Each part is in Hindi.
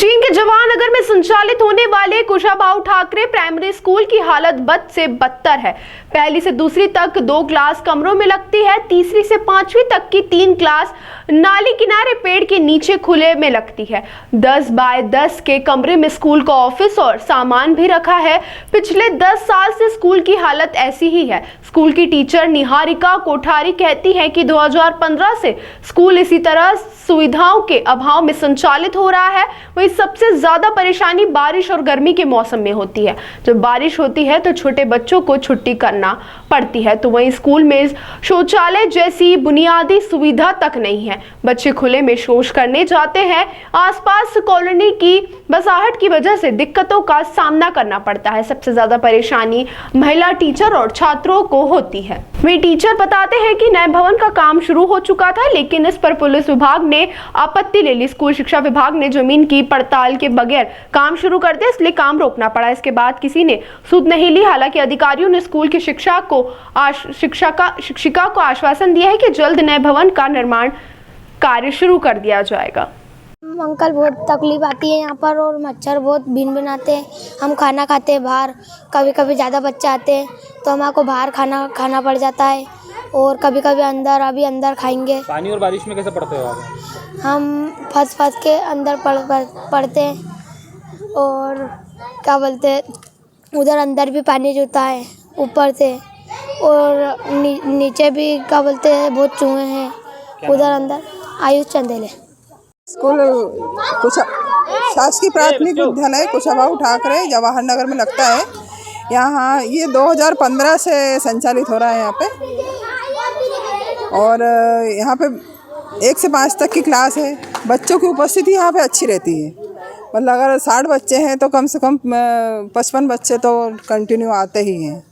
उज्जैन के जवाहरनगर में संचालित होने वाले कुशाभाऊ ठाकरे प्राइमरी स्कूल की हालत बद से बदतर है। पहली से दूसरी तक 2 क्लास कमरों में लगती है। तीसरी से 5वीं तक की 3 क्लास नाली किनारे पेड़ के नीचे खुले में लगती है। 10 बाय 10 के कमरे में स्कूल का ऑफिस और सामान भी रखा है। पिछले 10 साल से स्कूल की हालत ऐसी ही है। स्कूल की टीचर निहारिका कोठारी कहती है कि 2015 से स्कूल इसी तरह सुविधाओं के अभाव में संचालित हो रहा है। वही सबसे ज्यादा परेशानी बारिश और गर्मी के मौसम में होती है। जब बारिश होती है तो छोटे बच्चों को छुट्टी करना पड़ती है, तो वहीं स्कूल में शौचालय जैसी बुनियादी सुविधा तक नहीं है। बच्चे खुले में शौच करने जाते हैं। आसपास कॉलोनी की बसाहट की वजह से दिक्कतों का सामना करना पड़ता है। सबसे ज्यादा परेशानी महिला टीचर और छात्रों को होती है। वे टीचर बताते हैं कि नए भवन का काम शुरू हो चुका था, लेकिन इस पर पुलिस विभाग ने आपत्ति ले ली। स्कूल शिक्षा विभाग ने जमीन की पड़ताल के बगैर काम शुरू कर दिया, इसलिए काम रोकना पड़ा। इसके बाद किसी ने सुध नहीं ली। हालांकि अधिकारियों ने स्कूल के शिक्षिका को आश्वासन दिया है कि जल्द नए भवन का निर्माण कार्य शुरू कर दिया जाएगा। अंकल, बहुत तकलीफ आती है यहाँ पर और मच्छर बहुत भिन भिन आते हैं। हम खाना खाते हैं बाहर, कभी कभी ज़्यादा बच्चे आते हैं तो हमको बाहर खाना पड़ जाता है और कभी कभी अंदर खाएंगे। पानी और बारिश में कैसे पढ़ते हो आप? हम फंस के अंदर पढ़ते हैं और क्या बोलते हैं, उधर अंदर भी पानी जुता है ऊपर से और नीचे भी क्या बोलते हैं, बहुत चूहे हैं उधर अंदर। आयुष चंदेले स्कूल शासकीय प्राथमिक विद्यालय कुशाभाऊ ठाकरे जवाहरनगर में लगता है। यहाँ ये 2015 से संचालित हो रहा है यहाँ पे, और यहाँ पे 1 से 5 तक की क्लास है। बच्चों की उपस्थिति यहाँ पे अच्छी रहती है। मतलब अगर 60 बच्चे हैं तो कम से कम 55 बच्चे तो कंटिन्यू आते ही हैं।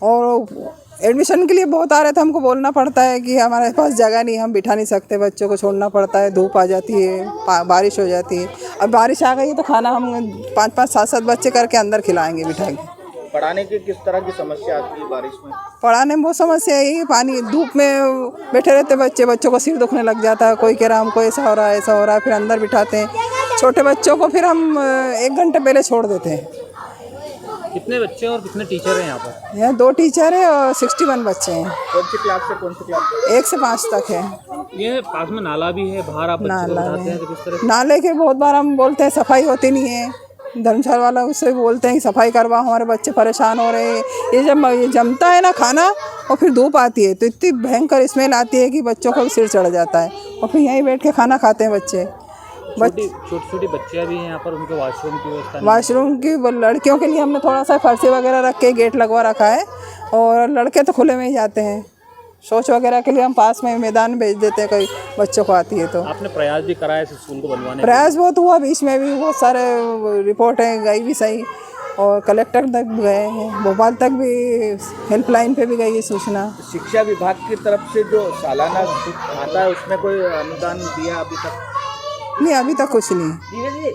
और एडमिशन के लिए बहुत आ रहे थे, हमको बोलना पड़ता है कि हमारे पास जगह नहीं, हम बिठा नहीं सकते, बच्चों को छोड़ना पड़ता है। धूप आ जाती है, बारिश हो जाती है। अब बारिश आ गई है तो खाना हम 5-5, 7-7 बच्चे करके अंदर खिलाएंगे बिठा के। पढ़ाने की किस तरह की समस्या आती है बारिश में? पढ़ाने में बहुत समस्या है। पानी धूप में बैठे रहते बच्चों को सिर दुखने लग जाता है। कोई कह रहा हमको ऐसा हो रहा है, फिर अंदर बिठाते हैं। छोटे बच्चों को फिर हम 1 घंटे पहले छोड़ देते हैं। कितने बच्चे और कितने टीचर हैं यहाँ पर? यहाँ 2 टीचर हैं और 61 बच्चे हैं। कौन सी क्लास से कौन सी क्लास तक? 1 से 5 तक है। ये पास में नाला भी है, बाहर आप बच्चे को बिठाते हैं तो किस तरह? नाले के बहुत बार हम बोलते हैं, सफाई होती नहीं है। धर्मशाला वाला उससे बोलते हैं कि सफाई करवा, हमारे बच्चे परेशान हो रहे हैं। ये जब जमता है ना खाना और फिर धूप आती है तो इतनी भयंकर स्मेल आती है कि बच्चों को सिर चढ़ जाता है, और फिर यहीं बैठ के खाना खाते हैं बच्चे। छोटी बच्चियाँ भी हैं यहाँ पर, उनके वॉशरूम की व्यवस्था? वॉशरूम की लड़कियों के लिए हमने थोड़ा सा फर्शी वगैरह रख के गेट लगवा रखा है, और लड़के तो खुले में ही जाते हैं। शौच वगैरह के लिए हम पास में मैदान भेज देते हैं, कोई बच्चों को आती है तो। आपने प्रयास भी कराया इस स्कूल को बनवाने? प्रयास बहुत हुआ, बीच में भी बहुत सारे रिपोर्टें गई भी सही, और कलेक्टर तक भी गए हैं, भोपाल तक भी, हेल्पलाइन पे भी गई है सूचना। शिक्षा विभाग की तरफ से जो सालाना आता है उसमें कोई अनुदान दिया अभी तक? नहीं, अभी तक कुछ नहीं।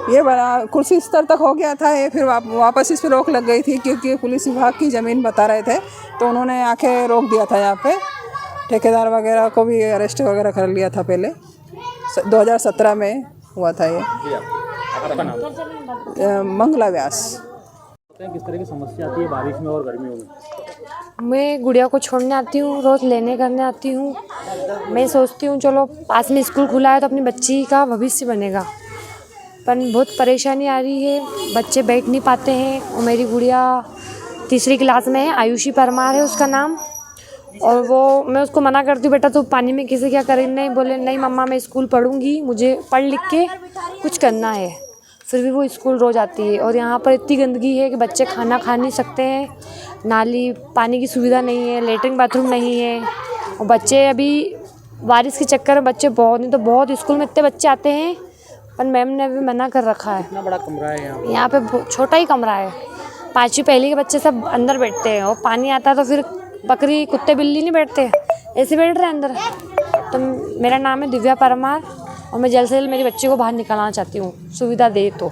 ये बड़ा कुर्सी स्तर तक हो गया था, ये फिर वापस इस पर रोक लग गई थी क्योंकि पुलिस विभाग की ज़मीन बता रहे थे, तो उन्होंने आके रोक दिया था। यहाँ पे ठेकेदार वगैरह को भी अरेस्ट वगैरह कर लिया था पहले, 2017 में हुआ था ये। आपका नाम? मंगला व्यास। किस तरह की समस्या आती है बारिश में और गर्मियों में? मैं गुड़िया को छोड़ने आती हूँ, रोज़ लेने करने आती हूँ। मैं सोचती हूँ चलो पास में स्कूल खुला है तो अपनी बच्ची का भविष्य बनेगा, पर बहुत परेशानी आ रही है। बच्चे बैठ नहीं पाते हैं। और मेरी गुड़िया 3री क्लास में है, आयुषी परमार है उसका नाम, और वो मैं उसको मना करती हूँ, बेटा तो पानी में कैसे क्या करेंगे? नहीं, बोले नहीं मम्मा मैं स्कूल पढ़ूँगी, मुझे पढ़ लिख के कुछ करना है। फिर भी वो स्कूल रोज़ आती है। और यहाँ पर इतनी गंदगी है कि बच्चे खाना खा नहीं सकते हैं। नाली पानी की सुविधा नहीं है, लेटरिन बाथरूम नहीं है। और बच्चे अभी बारिश के चक्कर में बच्चे बहुत, नहीं तो बहुत स्कूल में इतने बच्चे आते हैं, पर मैम ने अभी मना कर रखा है। कितना बड़ा कमरा है यहाँ? यहाँ पे छोटा ही कमरा है। 5वीं पहली के बच्चे सब अंदर बैठते हैं, और पानी आता है तो फिर बकरी कुत्ते बिल्ली नहीं बैठते, ऐसे बैठ रहे अंदर। तो मेरा नाम है दिव्या परमार, और मैं जल्द से जल्द मेरी बच्ची को बाहर निकालना चाहती हूँ, सुविधा दे तो।